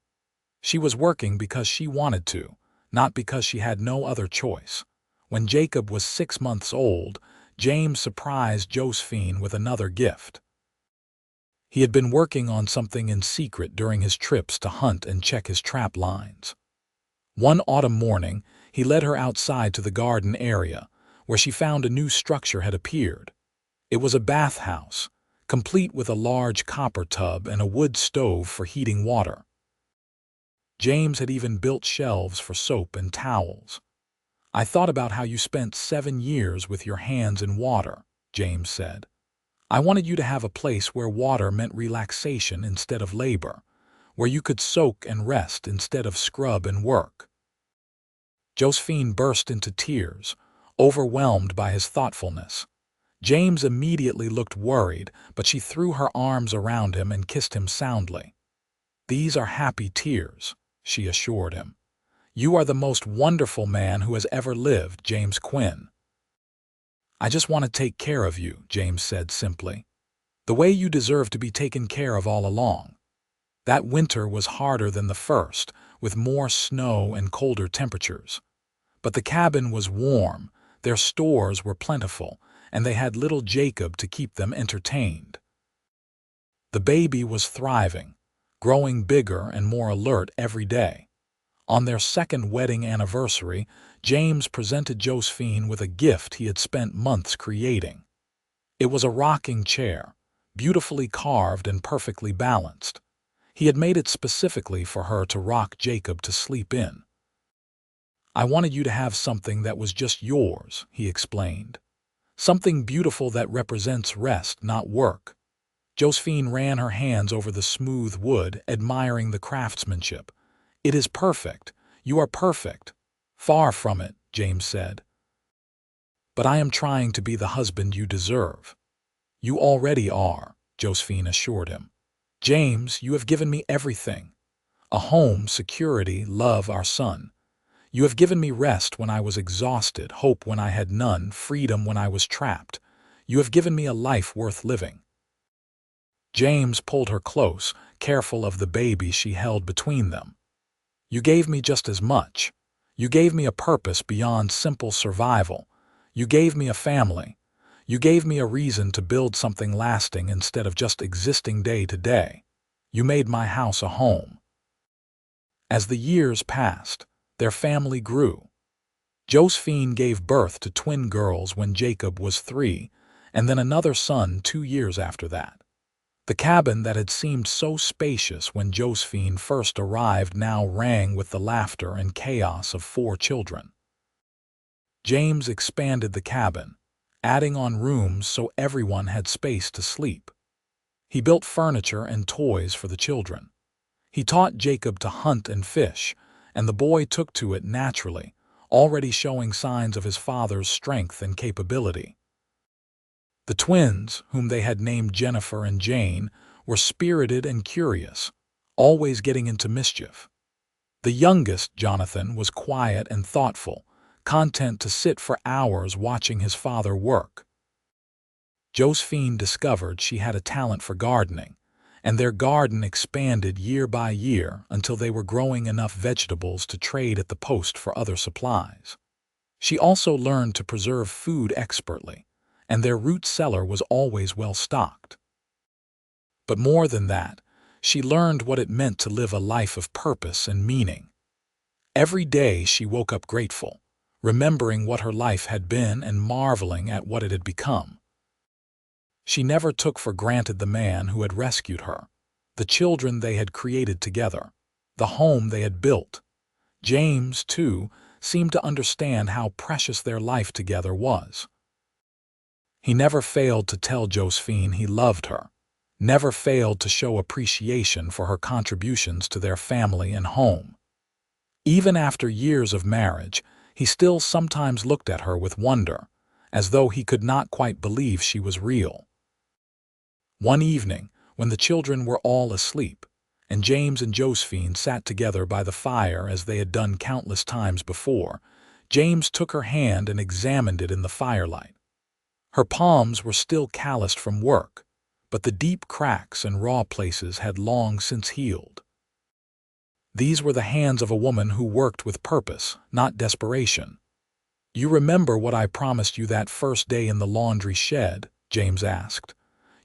She was working because she wanted to, not because she had no other choice. When Jacob was 6 months old, James surprised Josephine with another gift. He had been working on something in secret during his trips to hunt and check his trap lines. One autumn morning, he led her outside to the garden area, where she found a new structure had appeared. It was a bathhouse, complete with a large copper tub and a wood stove for heating water. James had even built shelves for soap and towels. "I thought about how you spent 7 years with your hands in water," James said. "I wanted you to have a place where water meant relaxation instead of labor, where you could soak and rest instead of scrub and work." Josephine burst into tears, overwhelmed by his thoughtfulness. James immediately looked worried, but she threw her arms around him and kissed him soundly. "These are happy tears," she assured him. "You are the most wonderful man who has ever lived, James Quinn." "I just want to take care of you," James said simply. "The way you deserve to be taken care of all along." That winter was harder than the first, with more snow and colder temperatures. But the cabin was warm, their stores were plentiful, and they had little Jacob to keep them entertained. The baby was thriving, growing bigger and more alert every day. On their second wedding anniversary, James presented Josephine with a gift he had spent months creating. It was a rocking chair, beautifully carved and perfectly balanced. He had made it specifically for her to rock Jacob to sleep in. "I wanted you to have something that was just yours," he explained. "Something beautiful that represents rest, not work." Josephine ran her hands over the smooth wood, admiring the craftsmanship. "It is perfect. You are perfect." "Far from it," James said. "But I am trying to be the husband you deserve." "You already are," Josephine assured him. "James, you have given me everything. A home, security, love, our son. You have given me rest when I was exhausted, hope when I had none, freedom when I was trapped. You have given me a life worth living." James pulled her close, careful of the baby she held between them. "You gave me just as much. You gave me a purpose beyond simple survival. You gave me a family. You gave me a reason to build something lasting instead of just existing day to day. You made my house a home." As the years passed, their family grew. Josephine gave birth to twin girls when Jacob was 3, and then another son 2 years after that. The cabin that had seemed so spacious when Josephine first arrived now rang with the laughter and chaos of 4 children. James expanded the cabin, adding on rooms so everyone had space to sleep. He built furniture and toys for the children. He taught Jacob to hunt and fish, and the boy took to it naturally, already showing signs of his father's strength and capability. The twins, whom they had named Jennifer and Jane, were spirited and curious, always getting into mischief. The youngest, Jonathan, was quiet and thoughtful, content to sit for hours watching his father work. Josephine discovered she had a talent for gardening, and their garden expanded year by year until they were growing enough vegetables to trade at the post for other supplies. She also learned to preserve food expertly, and their root cellar was always well stocked. But more than that, she learned what it meant to live a life of purpose and meaning. Every day she woke up grateful, remembering what her life had been and marveling at what it had become. She never took for granted the man who had rescued her, the children they had created together, the home they had built. James, too, seemed to understand how precious their life together was. He never failed to tell Josephine he loved her, never failed to show appreciation for her contributions to their family and home. Even after years of marriage, he still sometimes looked at her with wonder, as though he could not quite believe she was real. One evening, when the children were all asleep, and James and Josephine sat together by the fire as they had done countless times before, James took her hand and examined it in the firelight. Her palms were still calloused from work, but the deep cracks and raw places had long since healed. These were the hands of a woman who worked with purpose, not desperation. "You remember what I promised you that first day in the laundry shed?" James asked.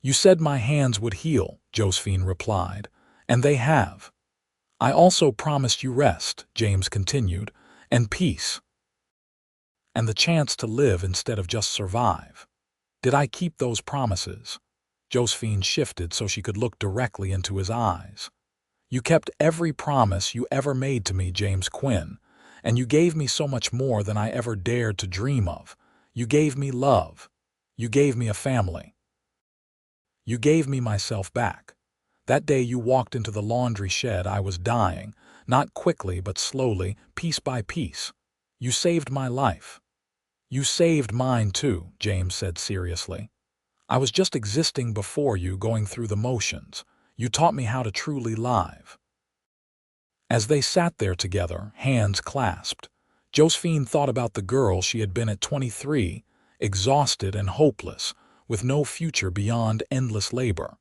"You said my hands would heal," Josephine replied, "and they have." "I also promised you rest," James continued, "and peace, and the chance to live instead of just survive. Did I keep those promises?" Josephine shifted so she could look directly into his eyes. "You kept every promise you ever made to me, James Quinn, and you gave me so much more than I ever dared to dream of. You gave me love. You gave me a family. You gave me myself back. That day you walked into the laundry shed, I was dying, not quickly but slowly, piece by piece. You saved my life." "You saved mine too," James said seriously. "I was just existing before you, going through the motions. You taught me how to truly live." As they sat there together, hands clasped, Josephine thought about the girl she had been at 23, exhausted and hopeless, with no future beyond endless labor.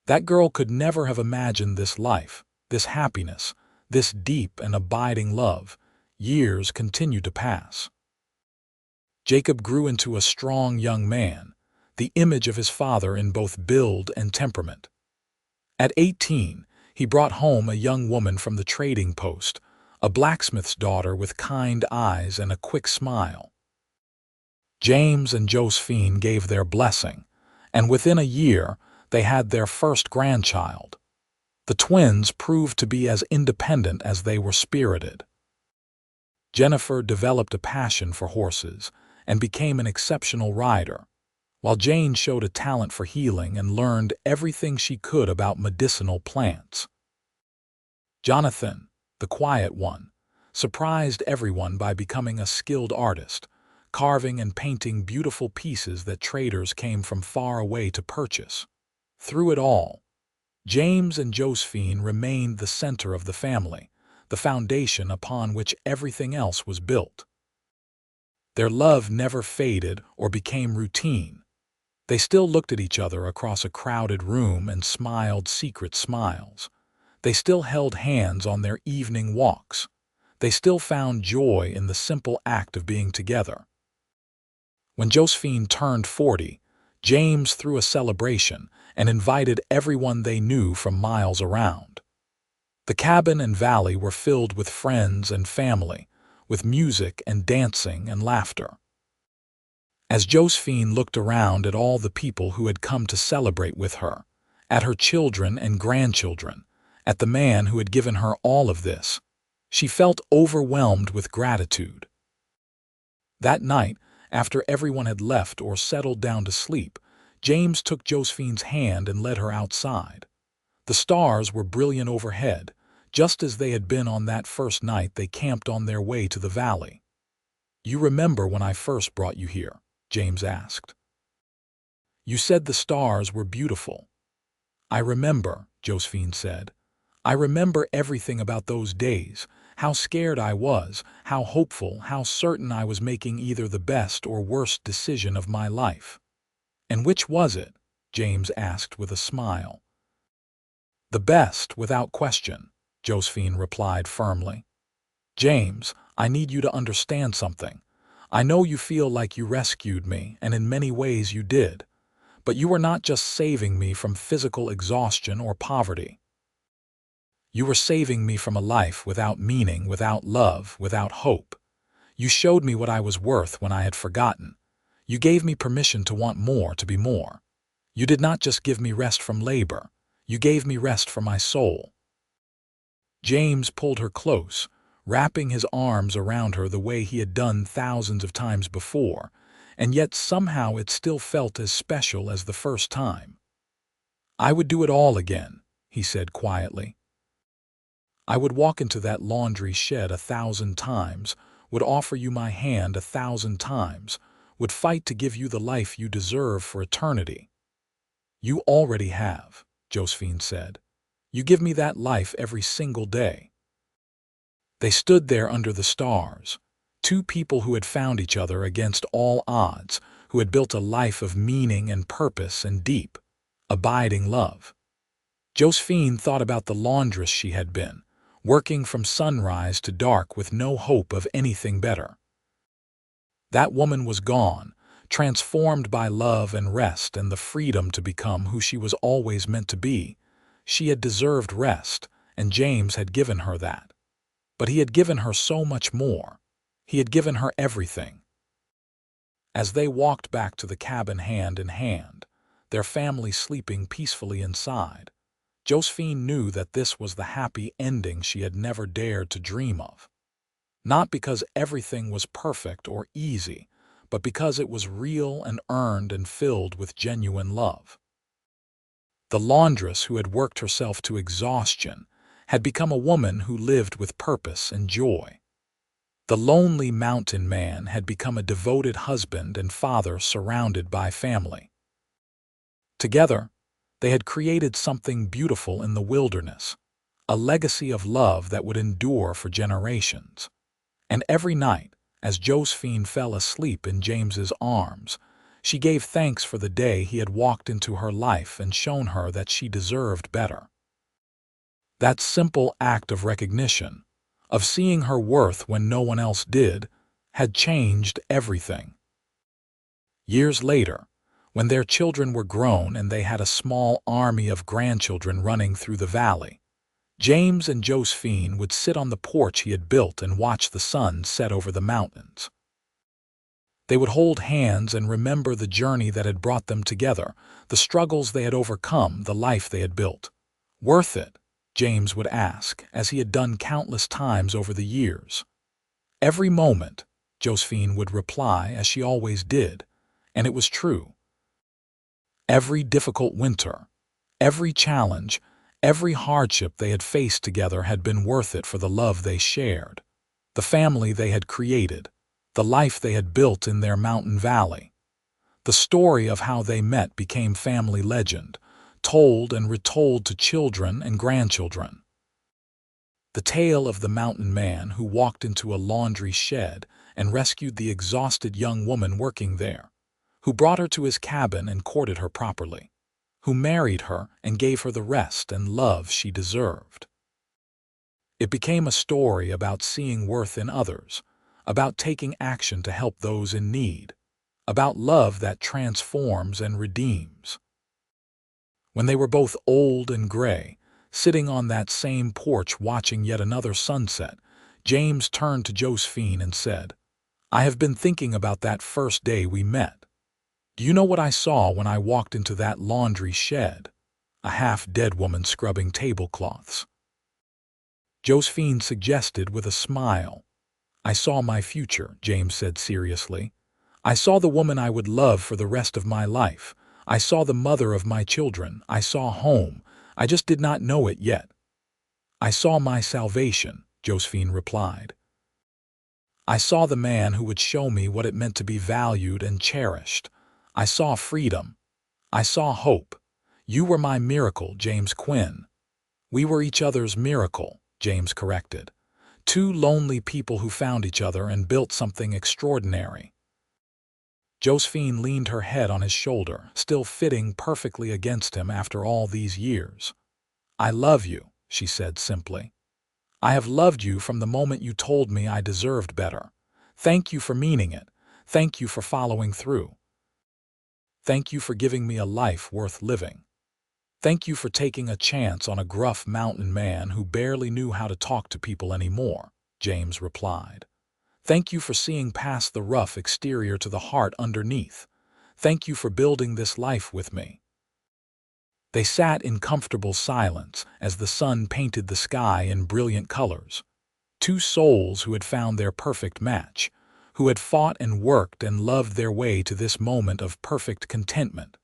That girl could never have imagined this life, this happiness, this deep and abiding love. Years continued to pass. Jacob grew into a strong young man, the image of his father in both build and temperament. At 18, he brought home a young woman from the trading post, a blacksmith's daughter with kind eyes and a quick smile. James and Josephine gave their blessing, and within a year they had their first grandchild. The twins proved to be as independent as they were spirited. Jennifer developed a passion for horses and became an exceptional rider, while Jane showed a talent for healing and learned everything she could about medicinal plants. Jonathan, the quiet one, surprised everyone by becoming a skilled artist, carving and painting beautiful pieces that traders came from far away to purchase. Through it all, James and Josephine remained the center of the family, the foundation upon which everything else was built. Their love never faded or became routine. They still looked at each other across a crowded room and smiled secret smiles. They still held hands on their evening walks. They still found joy in the simple act of being together. When Josephine turned 40, James threw a celebration and invited everyone they knew from miles around. The cabin and valley were filled with friends and family, with music and dancing and laughter. As Josephine looked around at all the people who had come to celebrate with her, at her children and grandchildren, at the man who had given her all of this, she felt overwhelmed with gratitude. That night, after everyone had left or settled down to sleep, James took Josephine's hand and led her outside. The stars were brilliant overhead, just as they had been on that first night they camped on their way to the valley. "You remember when I first brought you here?" James asked. "You said the stars were beautiful." "I remember," Josephine said. "I remember everything about those days, how scared I was, how hopeful, how certain I was making either the best or worst decision of my life." "And which was it?" James asked with a smile. "The best, without question," Josephine replied firmly. "James, I need you to understand something. I know you feel like you rescued me, and in many ways you did. But you were not just saving me from physical exhaustion or poverty. You were saving me from a life without meaning, without love, without hope. You showed me what I was worth when I had forgotten. You gave me permission to want more, to be more. You did not just give me rest from labor. You gave me rest for my soul." James pulled her close, wrapping his arms around her the way he had done thousands of times before, and yet somehow it still felt as special as the first time. "I would do it all again," he said quietly. "I would walk into that laundry shed 1,000 times, would offer you my hand 1,000 times, would fight to give you the life you deserve for eternity." "You already have," Josephine said. "You give me that life every single day." They stood there under the stars, two people who had found each other against all odds, who had built a life of meaning and purpose and deep, abiding love. Josephine thought about the laundress she had been, working from sunrise to dark with no hope of anything better. That woman was gone, transformed by love and rest and the freedom to become who she was always meant to be. She had deserved rest, and James had given her that. But he had given her so much more. He had given her everything. As they walked back to the cabin hand in hand, their family sleeping peacefully inside, Josephine knew that this was the happy ending she had never dared to dream of. Not because everything was perfect or easy, but because it was real and earned and filled with genuine love. The laundress who had worked herself to exhaustion had become a woman who lived with purpose and joy. The lonely mountain man had become a devoted husband and father surrounded by family. Together, they had created something beautiful in the wilderness, a legacy of love that would endure for generations. And every night, as Josephine fell asleep in James's arms, she gave thanks for the day he had walked into her life and shown her that she deserved better. That simple act of recognition, of seeing her worth when no one else did, had changed everything. Years later, when their children were grown and they had a small army of grandchildren running through the valley, James and Josephine would sit on the porch he had built and watch the sun set over the mountains. They would hold hands and remember the journey that had brought them together, the struggles they had overcome, the life they had built. "Worth it?" James would ask, as he had done countless times over the years. "Every moment," Josephine would reply, as she always did, and it was true. Every difficult winter, every challenge, every hardship they had faced together had been worth it for the love they shared, the family they had created, the life they had built in their mountain valley. The story of how they met became family legend, told and retold to children and grandchildren. The tale of the mountain man who walked into a laundry shed and rescued the exhausted young woman working there, who brought her to his cabin and courted her properly, who married her and gave her the rest and love she deserved. It became a story about seeing worth in others, about taking action to help those in need, about love that transforms and redeems. When they were both old and gray, sitting on that same porch watching yet another sunset, James turned to Josephine and said, "I have been thinking about that first day we met. Do you know what I saw when I walked into that laundry shed? A half-dead woman scrubbing tablecloths." Josephine suggested with a smile. "I saw my future," James said seriously. "I saw the woman I would love for the rest of my life. I saw the mother of my children. I saw home. I just did not know it yet." "I saw my salvation," Josephine replied. "I saw the man who would show me what it meant to be valued and cherished. I saw freedom. I saw hope. You were my miracle, James Quinn." "We were each other's miracle," James corrected. "Two lonely people who found each other and built something extraordinary." Josephine leaned her head on his shoulder, still fitting perfectly against him after all these years. "I love you," she said simply. "I have loved you from the moment you told me I deserved better. Thank you for meaning it. Thank you for following through. Thank you for giving me a life worth living. Thank you for taking a chance on a gruff mountain man who barely knew how to talk to people anymore," James replied. "Thank you for seeing past the rough exterior to the heart underneath. Thank you for building this life with me." They sat in comfortable silence as the sun painted the sky in brilliant colors. Two souls who had found their perfect match, who had fought and worked and loved their way to this moment of perfect contentment.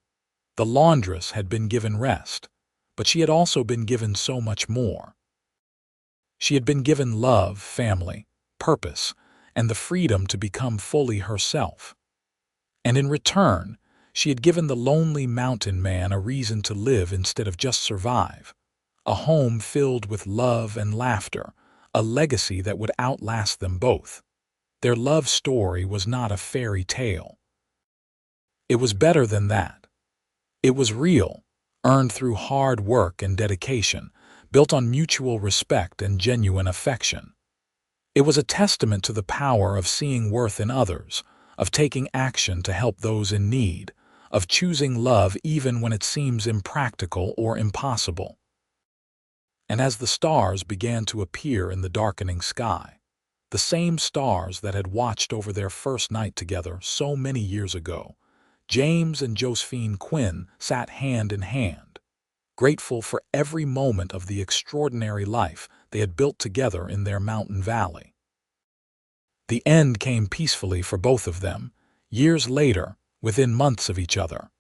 The laundress had been given rest, but she had also been given so much more. She had been given love, family, purpose, and the freedom to become fully herself. And in return, she had given the lonely mountain man a reason to live instead of just survive, a home filled with love and laughter, a legacy that would outlast them both. Their love story was not a fairy tale. It was better than that. It was real, earned through hard work and dedication, built on mutual respect and genuine affection. It was a testament to the power of seeing worth in others, of taking action to help those in need, of choosing love even when it seems impractical or impossible. And as the stars began to appear in the darkening sky, the same stars that had watched over their first night together so many years ago, James and Josephine Quinn sat hand in hand, grateful for every moment of the extraordinary life they had built together in their mountain valley. The end came peacefully for both of them, years later, within months of each other.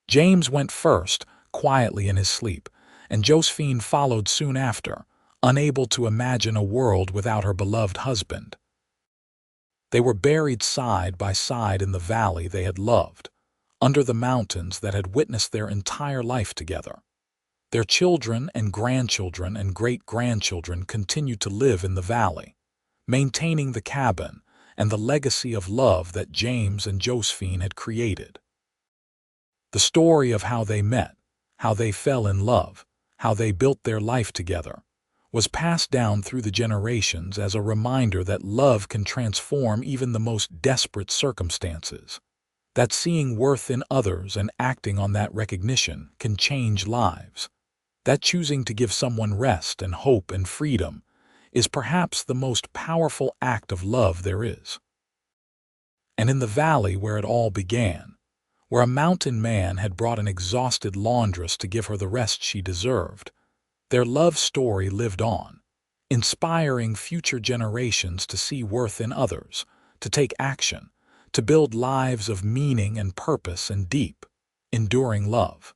James went first, quietly in his sleep, and Josephine followed soon after, unable to imagine a world without her beloved husband. They were buried side by side in the valley they had loved, under the mountains that had witnessed their entire life together. Their children and grandchildren and great-grandchildren continued to live in the valley, maintaining the cabin and the legacy of love that James and Josephine had created. The story of how they met, how they fell in love, how they built their life together, was passed down through the generations as a reminder that love can transform even the most desperate circumstances, that seeing worth in others and acting on that recognition can change lives, that choosing to give someone rest and hope and freedom is perhaps the most powerful act of love there is. And in the valley where it all began, where a mountain man had brought an exhausted laundress to give her the rest she deserved, their love story lived on, inspiring future generations to see worth in others, to take action, to build lives of meaning and purpose and deep, enduring love.